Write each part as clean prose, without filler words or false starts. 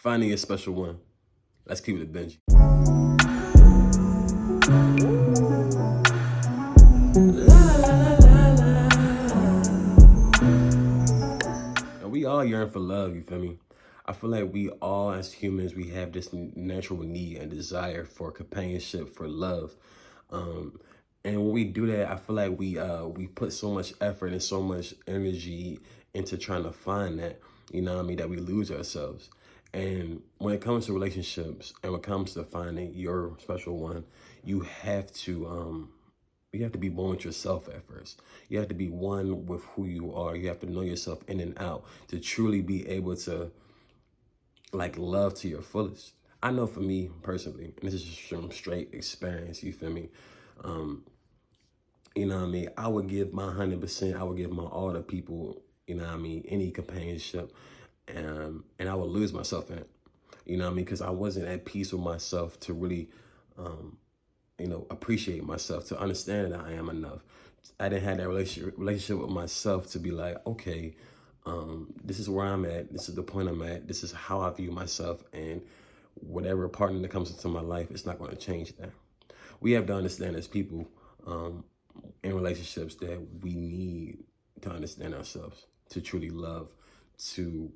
Finding a special one. Let's keep it a Benji. And we all yearn for love, you feel me? I feel like we all as humans, we have this natural need and desire for companionship, for love. Um, and when we do that, I feel like we put so much effort and so much energy into trying to find that, you know what I mean, that we lose ourselves. And when it comes to relationships and when it comes to finding your special one, you have to you have to be one with yourself at first. You have to be one with who you are. You have to know yourself in and out to truly be able to like love to your fullest. I know for me personally, and this is just from straight experience, you feel me? Um, you know what I mean? I would give my 100%, I would give my all to people, you know what I mean, any companionship, and I would lose myself in it. You know what I mean? Because I wasn't at peace with myself to really um, appreciate myself, to understand that I am enough. I didn't have that relationship with myself to be like, okay, this is where I'm at. This is the point I'm at. This is how I view myself. And whatever partner that comes into my life, it's not going to change that. We have to understand as people in relationships that we need to understand ourselves, to truly love to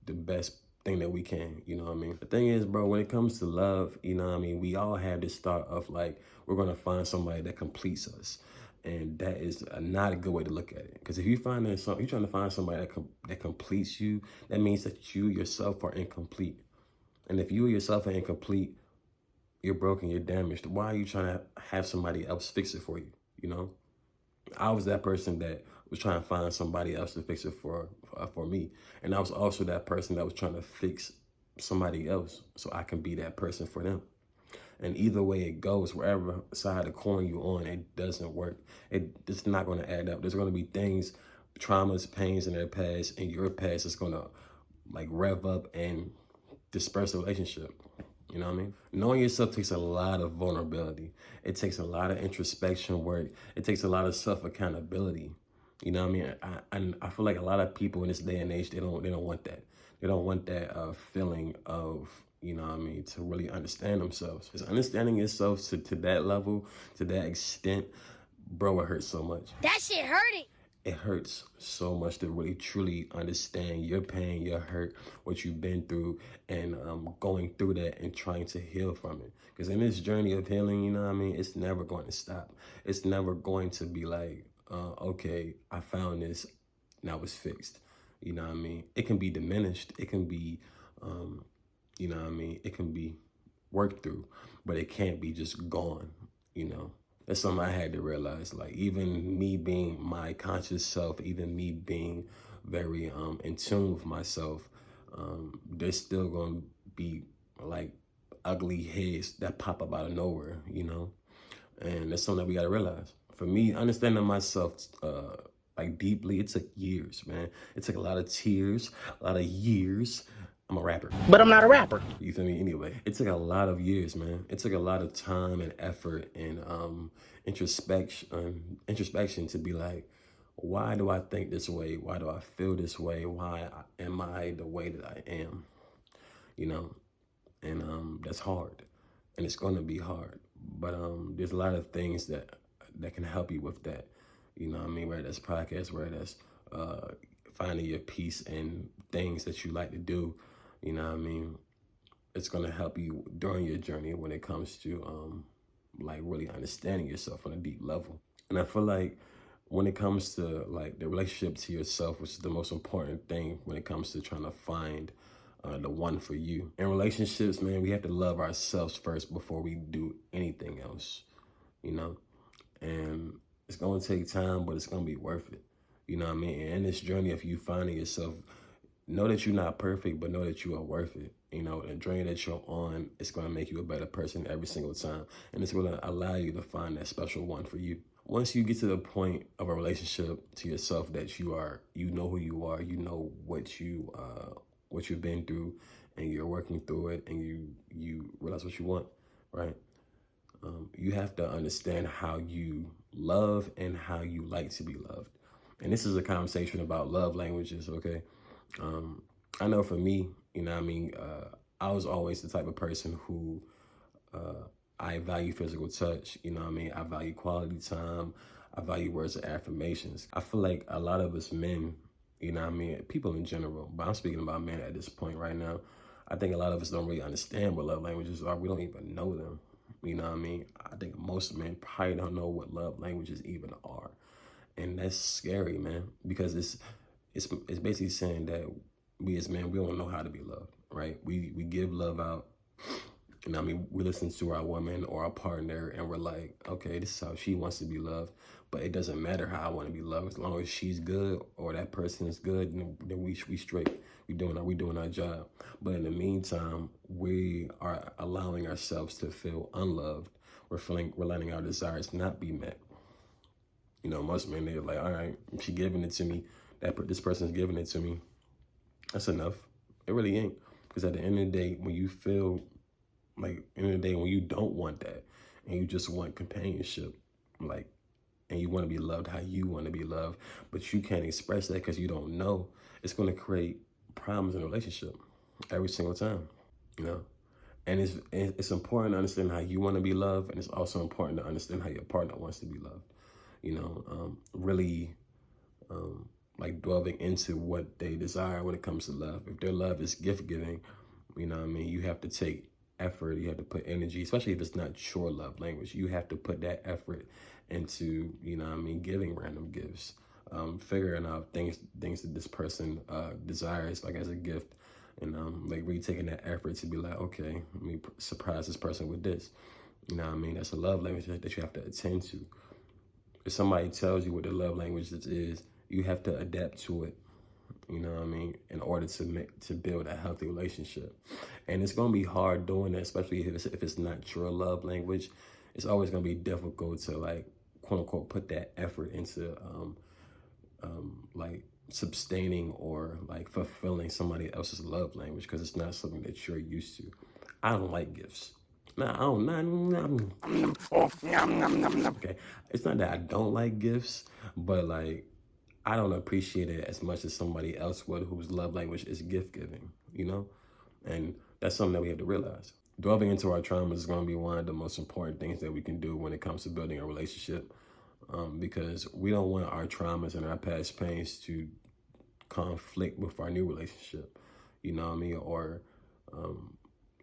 the best thing that we can, you know what I mean? The thing is, bro, when it comes to love, you know what I mean, we all have this thought of like, we're gonna find somebody that completes us. And that is not a good way to look at it. Because if you find that you're trying to find somebody that completes you, that means that you yourself are incomplete. And if you yourself are incomplete, you're broken, you're damaged. Why are you trying to have somebody else fix it for you, you know? I was that person that was trying to find somebody else to fix it for me. And I was also that person that was trying to fix somebody else so I can be that person for them. And either way it goes, wherever side of the coin you're on, it doesn't work. It's not going to add up. There's going to be things, traumas, pains in their past, and your past is going to like rev up and disperse the relationship. You know what I mean? Knowing yourself takes a lot of vulnerability. It takes a lot of introspection work. It takes a lot of self-accountability. You know what I mean? I feel like a lot of people in this day and age, they don't want that. They don't want that feeling of, you know what I mean, to really understand themselves. Because understanding yourself to that level, to that extent, bro, it hurts so much. That shit hurting. It hurts so much to really truly understand your pain, your hurt, what you've been through, and going through that and trying to heal from it. Because in this journey of healing, you know what I mean, it's never going to stop. It's never going to be like, okay, I found this, now it's fixed. You know what I mean? It can be diminished. It can be, you know what I mean? It can be worked through, but it can't be just gone, you know? That's something I had to realize. Like, even me being my conscious self, even me being very in tune with myself, there's still going to be like ugly heads that pop up out of nowhere, you know? And that's something that we got to realize. For me, understanding myself like deeply, it took years, man. It took a lot of tears, a lot of years. I'm a rapper. But I'm not a rapper. You feel me? Anyway, it took a lot of years, man. It took a lot of time and effort and introspection to be like, why do I think this way? Why do I feel this way? Why am I the way that I am? You know, and that's hard, and it's gonna be hard. But there's a lot of things that can help you with that. You know what I mean? Whether that's podcasts, whether that's finding your peace and things that you like to do. You know what I mean? It's going to help you during your journey when it comes to like really understanding yourself on a deep level. And I feel like when it comes to like the relationship to yourself, which is the most important thing when it comes to trying to find the one for you. In relationships, man, we have to love ourselves first before we do anything else, you know? And it's going to take time, but it's going to be worth it. You know what I mean? And in this journey of you finding yourself, know that you're not perfect, but know that you are worth it. You know, the journey that you're on, it's going to make you a better person every single time. And it's going to allow you to find that special one for you. Once you get to the point of a relationship to yourself that you know who you are, you know what you've been through, and you're working through it, and you realize what you want, right? You have to understand how you love and how you like to be loved. And this is a conversation about love languages, okay? I know for me, you know what I mean, I was always the type of person who I value physical touch. You know what I mean? I value quality time. I value words of affirmations. I feel like a lot of us men, you know what I mean? People in general, but I'm speaking about men at this point right now. I think a lot of us don't really understand what love languages are. We don't even know them. You know what I mean? I think most men probably don't know what love languages even are. And that's scary, man, because it's basically saying that we as men, we don't know how to be loved, right? We give love out. You know what I mean? We listen to our woman or our partner and we're like, okay, this is how she wants to be loved. But it doesn't matter how I want to be loved. As long as she's good or that person is good, then we straight. We doing our job. But in the meantime, we are allowing ourselves to feel unloved. We're letting our desires not be met. You know, most men, they're like, all right, she giving it to me. This person's giving it to me. That's enough. It really ain't. Because at the end of the day, when you feel like, in the day, when you don't want that and you just want companionship, like, and you want to be loved how you want to be loved, but you can't express that because you don't know, it's going to create problems in a relationship every single time, you know? And it's important to understand how you want to be loved, and it's also important to understand how your partner wants to be loved. You know, really like delving into what they desire when it comes to love. If their love is gift giving, you know what I mean, you have to take effort, you have to put energy, especially if it's not your love language. You have to put that effort into, you know what I mean, giving random gifts, figuring out things that this person desires, like as a gift. And like really taking that effort to be like, okay, let me surprise this person with this. You know what I mean? That's a love language that you have to attend to. If somebody tells you what their love language is, you have to adapt to it. You know what I mean? In order to build a healthy relationship, and it's gonna be hard doing that, especially if it's not your love language. It's always gonna be difficult to like quote unquote put that effort into like sustaining or like fulfilling somebody else's love language because it's not something that you're used to. I don't like gifts. Nah, I don't. Okay, it's not that I don't like gifts, but like I don't appreciate it as much as somebody else would whose love language is gift giving. You know, and that's something that we have to realize. Delving into our traumas is going to be one of the most important things that we can do when it comes to building a relationship, because we don't want our traumas and our past pains to conflict with our new relationship, you know what I mean, or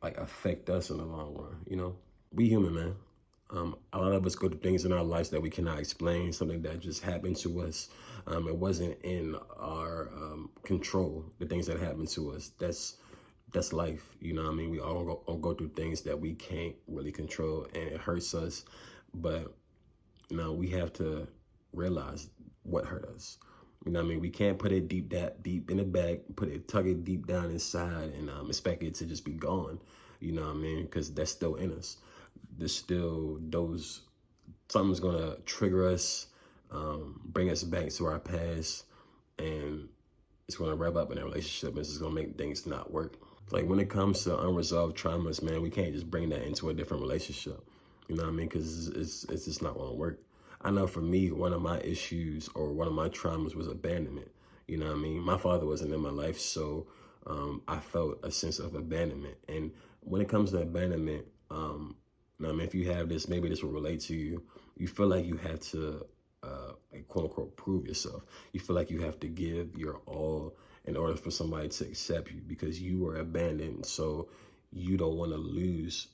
like affect us in the long run, you know? We human, man. A lot of us go through things in our lives that we cannot explain, something that just happened to us. It wasn't in our control, the things that happened to us. That's life, you know what I mean? We all go through things that we can't really control and it hurts us, but you know, we have to realize what hurt us. You know what I mean? We can't put it deep in the bag, tug it deep down inside and expect it to just be gone. You know what I mean? Because that's still in us. There's still something's gonna trigger us, bring us back to our past, and it's gonna rev up in a relationship and it's just gonna make things not work. Like when it comes to unresolved traumas, man, we can't just bring that into a different relationship. You know what I mean? Because it's just not gonna work. I know for me, one of my issues or one of my traumas was abandonment. You know what I mean? My father wasn't in my life, so I felt a sense of abandonment. And when it comes to abandonment, you know what I mean, if you have this, maybe this will relate to you. You feel like you have to, like, quote unquote, prove yourself. You feel like you have to give your all in order for somebody to accept you because you were abandoned. So you don't want to lose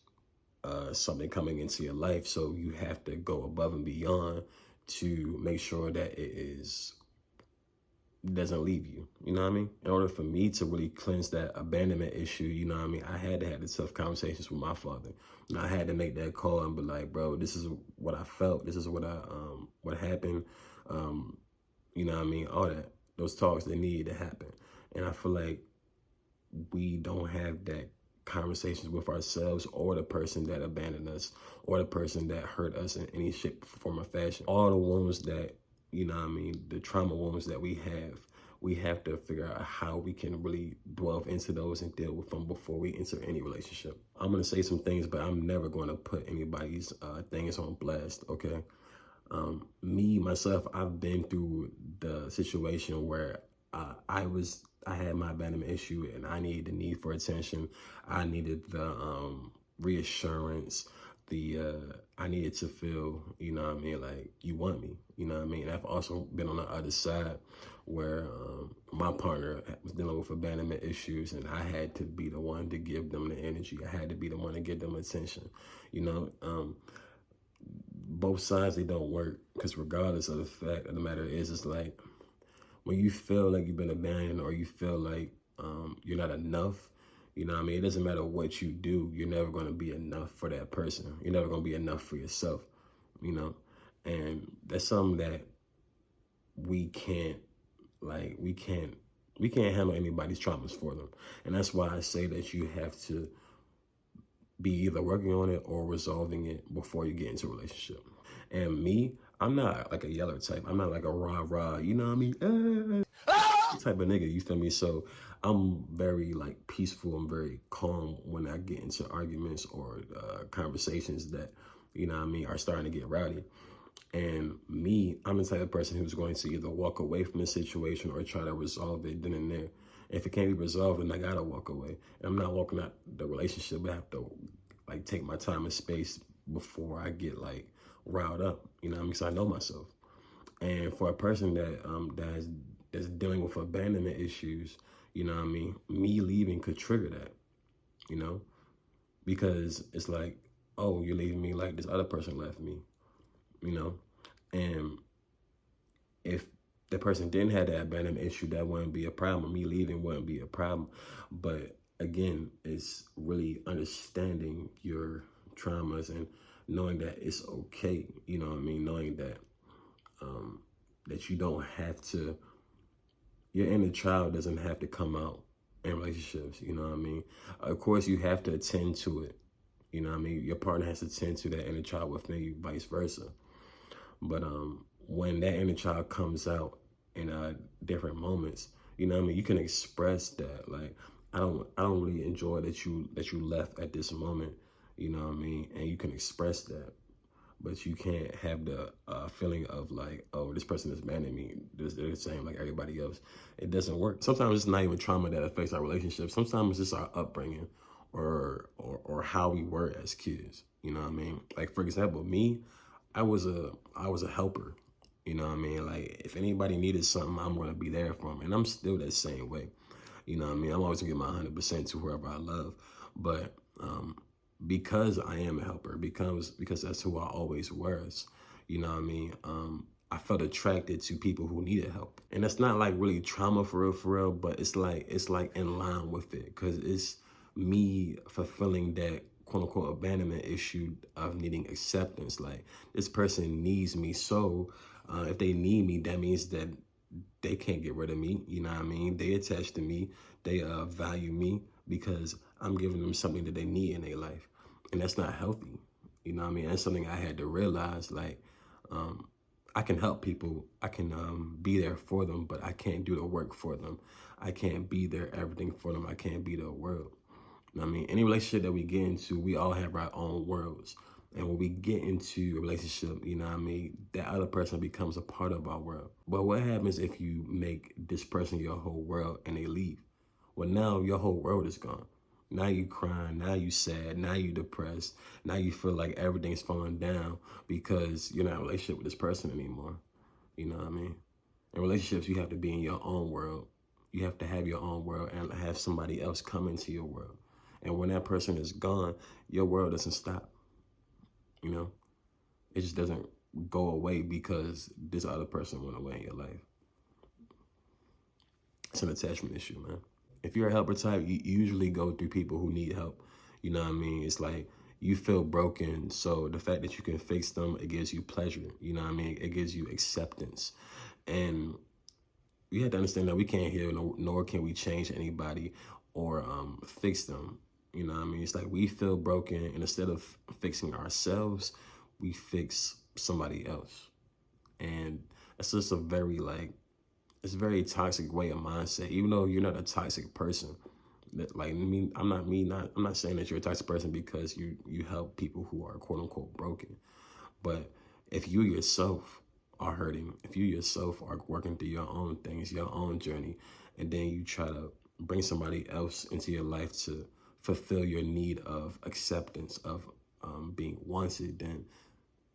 something coming into your life. So you have to go above and beyond to make sure that doesn't leave you. You know what I mean? In order for me to really cleanse that abandonment issue, you know what I mean, I had to have the tough conversations with my father. And I had to make that call and be like, bro, this is what I felt. This is what what happened. You know what I mean? All that. Those talks, they need to happen. And I feel like we don't have that conversations with ourselves or the person that abandoned us or the person that hurt us in any shape, form, or fashion. All the wounds that, you know what I mean, the trauma wounds that we have to figure out how we can really delve into those and deal with them before we enter any relationship. I'm going to say some things, but I'm never going to put anybody's things on blast, okay? Me, myself, I've been through the situation where I was I had my abandonment issue and I needed the need for attention. I needed the reassurance. I needed to feel, you know what I mean, like you want me, you know what I mean. And I've also been on the other side where my partner was dealing with abandonment issues, and I had to be the one to give them the energy. I had to be the one to give them attention, you know. Both sides, they don't work, because regardless of the fact of the matter is, it's like when you feel like you've been abandoned or you feel like you're not enough, you know what I mean? It doesn't matter what you do, you're never going to be enough for that person. You're never going to be enough for yourself, you know? And that's something that we can't, like, we can't handle anybody's traumas for them. And that's why I say that you have to be either working on it or resolving it before you get into a relationship. And me, I'm not like a yeller type. I'm not like a rah-rah, you know what I mean? Type of nigga, you feel me? So I'm very like peaceful and very calm when I get into arguments or conversations that, you know what I mean, are starting to get rowdy. And me, I'm the type of person who's going to either walk away from the situation or try to resolve it then and there. If it can't be resolved, then I gotta walk away. And I'm not walking out the relationship. I have to like take my time and space before I get like riled up. You know what I mean? Because I know myself. And for a person that that's dealing with abandonment issues, you know what I mean, me leaving could trigger that, you know, because it's like, oh, you're leaving me like this other person left me, you know, and if the person didn't have that abandonment issue, that wouldn't be a problem. Me leaving wouldn't be a problem. But again, it's really understanding your traumas and knowing that it's okay, you know what I mean, knowing that that you don't have to, your inner child doesn't have to come out in relationships, you know what I mean? Of course, you have to attend to it, you know what I mean? Your partner has to tend to that inner child within you, vice versa. But when that inner child comes out in different moments, you know what I mean, you can express that. Like, I don't really enjoy that you left at this moment, you know what I mean? And you can express that. But you can't have the feeling of like, oh, this person is mad at me. They're the same like everybody else. It doesn't work. Sometimes it's not even trauma that affects our relationship. Sometimes it's just our upbringing or how we were as kids. You know what I mean? Like, for example, me, I was a helper. You know what I mean? Like, if anybody needed something, I'm gonna be there for them, and I'm still that same way. You know what I mean? I'm always gonna give my 100% to whoever I love, but because I am a helper, because that's who I always was. You know what I mean? I felt attracted to people who needed help, and that's not like really trauma for real. But it's like in line with it, because it's me fulfilling that quote unquote abandonment issue of needing acceptance. Like, this person needs me, so if they need me, that means that they can't get rid of me. You know what I mean? They attach to me. They value me because I'm giving them something that they need in their life, and that's not healthy. You know what I mean? That's something I had to realize. Like, I can help people. I can be there for them, but I can't do the work for them. I can't be there everything for them. I can't be the world. You know what I mean? Any relationship that we get into, we all have our own worlds. And when we get into a relationship, you know what I mean, that other person becomes a part of our world. But what happens if you make this person your whole world and they leave? Well, now your whole world is gone. Now you crying, now you sad, now you depressed, now you feel like everything's falling down because you're not in a relationship with this person anymore. You know what I mean? In relationships, you have to be in your own world. You have to have your own world and have somebody else come into your world. And when that person is gone, your world doesn't stop. You know, it just doesn't go away because this other person went away in your life. It's an attachment issue, man. If you're a helper type, you usually go through people who need help. You know what I mean? It's like you feel broken. So the fact that you can fix them, it gives you pleasure. You know what I mean? It gives you acceptance. And you have to understand that we can't heal, nor can we change anybody or fix them. You know what I mean? It's like we feel broken, and instead of fixing ourselves, we fix somebody else. And it's just a very like, it's a very toxic way of mindset. Even though you're not a toxic person, that like me, I'm not saying that you're a toxic person because you help people who are quote unquote broken. But if you yourself are hurting, if you yourself are working through your own things, your own journey, and then you try to bring somebody else into your life to fulfill your need of acceptance, of being wanted, then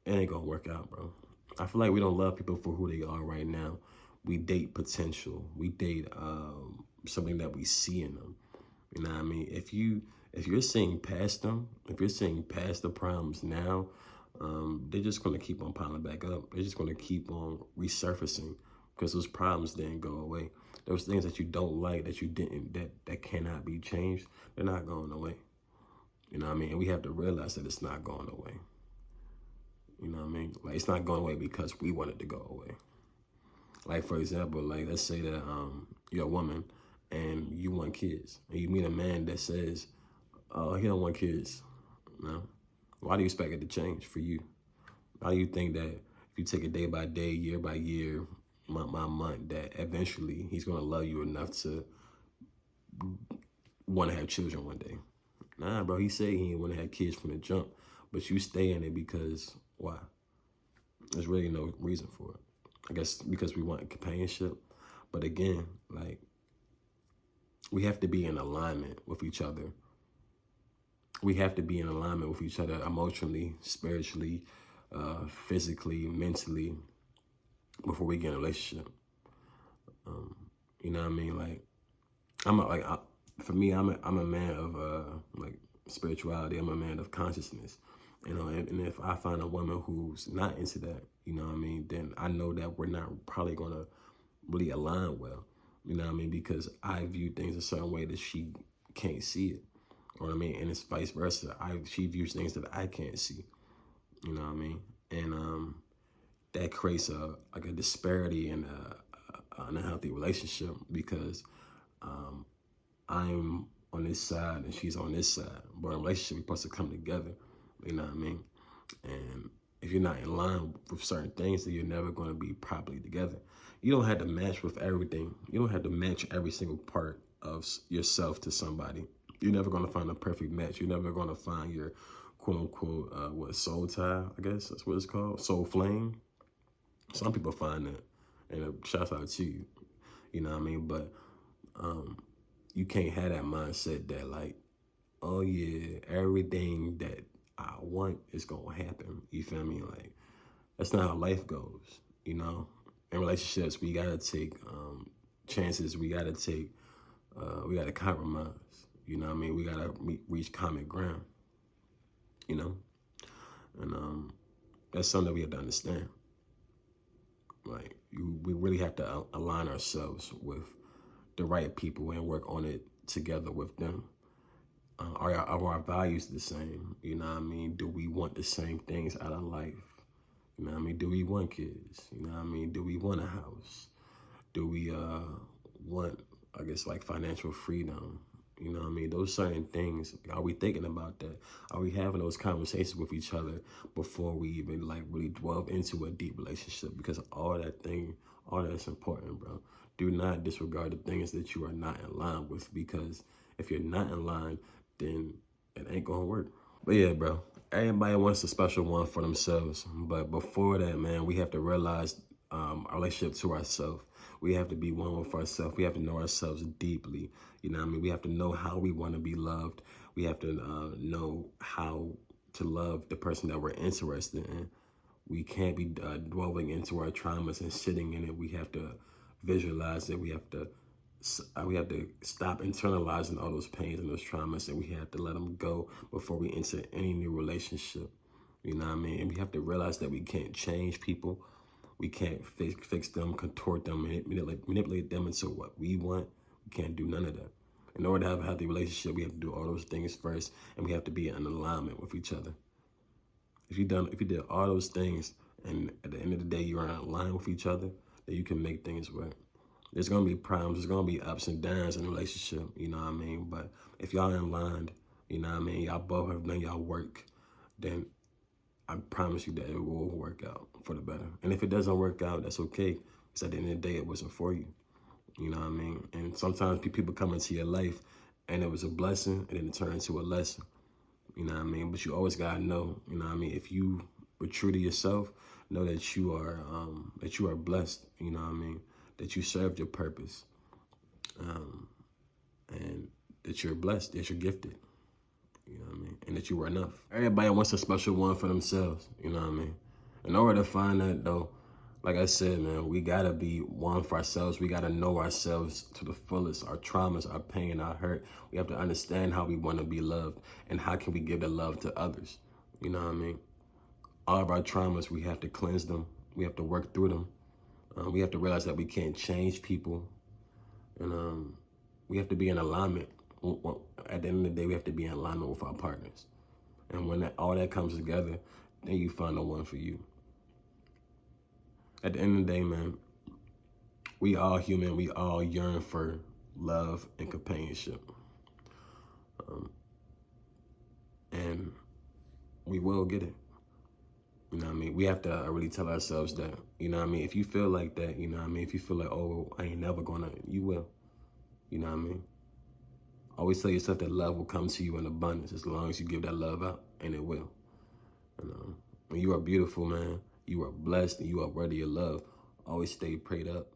it ain't gonna work out, bro. I feel like we don't love people for who they are right now. We date potential. We date something that we see in them. You know what I mean? If you're seeing past them, if you're seeing past the problems now, they're just gonna keep on piling back up. They're just gonna keep on resurfacing because those problems didn't go away. Those things that you don't like, that you didn't, that cannot be changed, they're not going away. You know what I mean? And we have to realize that it's not going away. You know what I mean? Like, it's not going away because we want it to go away. Like, for example, like, let's say that you're a woman and you want kids, and you meet a man that says, oh, he don't want kids. No. Why do you expect it to change for you? Why do you think that if you take it day by day, year by year, month by month, that eventually he's going to love you enough to want to have children one day? Nah, bro, he said he didn't want to have kids from the jump, but you stay in it because why? There's really no reason for it. I guess because we want companionship. But again, like, we have to be in alignment with each other. We have to be in alignment with each other emotionally, spiritually, physically, mentally, before we get in a relationship. You know what I mean? Like, for me, I'm a man of like spirituality. I'm a man of consciousness. You know, and if I find a woman who's not into that, you know what I mean, then I know that we're not probably gonna really align well. You know what I mean? Because I view things a certain way that she can't see it. You know what I mean? And it's vice versa. She views things that I can't see. You know what I mean? And that creates a disparity in an unhealthy relationship because I'm on this side and she's on this side. But in a relationship, we're supposed to come together. You know what I mean? And if you're not in line with certain things, then you're never going to be properly together. You don't have to match with everything. You don't have to match every single part of yourself to somebody. You're never going to find a perfect match. You're never going to find your quote unquote, soul tie, I guess that's what it's called, soul flame. Some people find that, and shouts out to you. You know what I mean? But you can't have that mindset that like, oh yeah, everything that I want is gonna happen. You feel me? Like, that's not how life goes. You know, in relationships, we gotta take chances. We gotta compromise. You know what I mean? We gotta reach common ground. You know, and that's something that we have to understand. Like, we really have to align ourselves with the right people and work on it together with them. Are our values the same? You know what I mean? Do we want the same things out of life? You know what I mean? Do we want kids? You know what I mean? Do we want a house? Do we want, I guess, like financial freedom? You know what I mean? Those certain things, are we thinking about that? Are we having those conversations with each other before we even like really delve into a deep relationship? Because all that's important, bro. Do not disregard the things that you are not in line with, because if you're not in line, then it ain't gonna work. But yeah, bro, everybody wants a special one for themselves. But before that, man, we have to realize our relationship to ourselves. We have to be one with ourselves. We have to know ourselves deeply. You know what I mean? We have to know how we want to be loved. We have to know how to love the person that we're interested in. We can't be dwelling into our traumas and sitting in it. We have to visualize it. We have to stop internalizing all those pains and those traumas, and we have to let them go before we enter any new relationship. You know what I mean? And we have to realize that we can't change people. We can't fix them, contort them, manipulate them into what we want. We can't do none of that. In order to have a healthy relationship, we have to do all those things first, and we have to be in alignment with each other. If you did all those things, and at the end of the day you're in line with each other, then you can make things work. There's gonna be problems, there's gonna be ups and downs in a relationship, you know what I mean? But if y'all in line, you know what I mean, y'all both have done y'all work, then I promise you that it will work out for the better. And if it doesn't work out, that's okay. Because at the end of the day, it wasn't for you. You know what I mean? And sometimes people come into your life and it was a blessing and then it turned into a lesson. You know what I mean? But you always gotta know, you know what I mean? If you were true to yourself, know that you are blessed, you know what I mean? That you served your purpose. um, and that you're blessed, that you're gifted. You know what I mean? And that you were enough. Everybody wants a special one for themselves. You know what I mean? In order to find that, though, like I said, man, we gotta be one for ourselves. We gotta know ourselves to the fullest. Our traumas, our pain, our hurt. We have to understand how we want to be loved and how can we give the love to others. You know what I mean? All of our traumas, we have to cleanse them. We have to work through them. We have to realize that we can't change people, and we have to be in alignment. At the end of the day, we have to be in alignment with our partners. And when all that comes together, then you find the one for you. At the end of the day, man, we all human. We all yearn for love and companionship. And we will get it. You know what I mean? We have to really tell ourselves that, you know what I mean? If you feel like that, you know what I mean? If you feel like, oh, I ain't never gonna, you will. You know what I mean? Always tell yourself that love will come to you in abundance as long as you give that love out, and it will. And you are beautiful, man. You are blessed, and you are worthy of love. Always stay prayed up.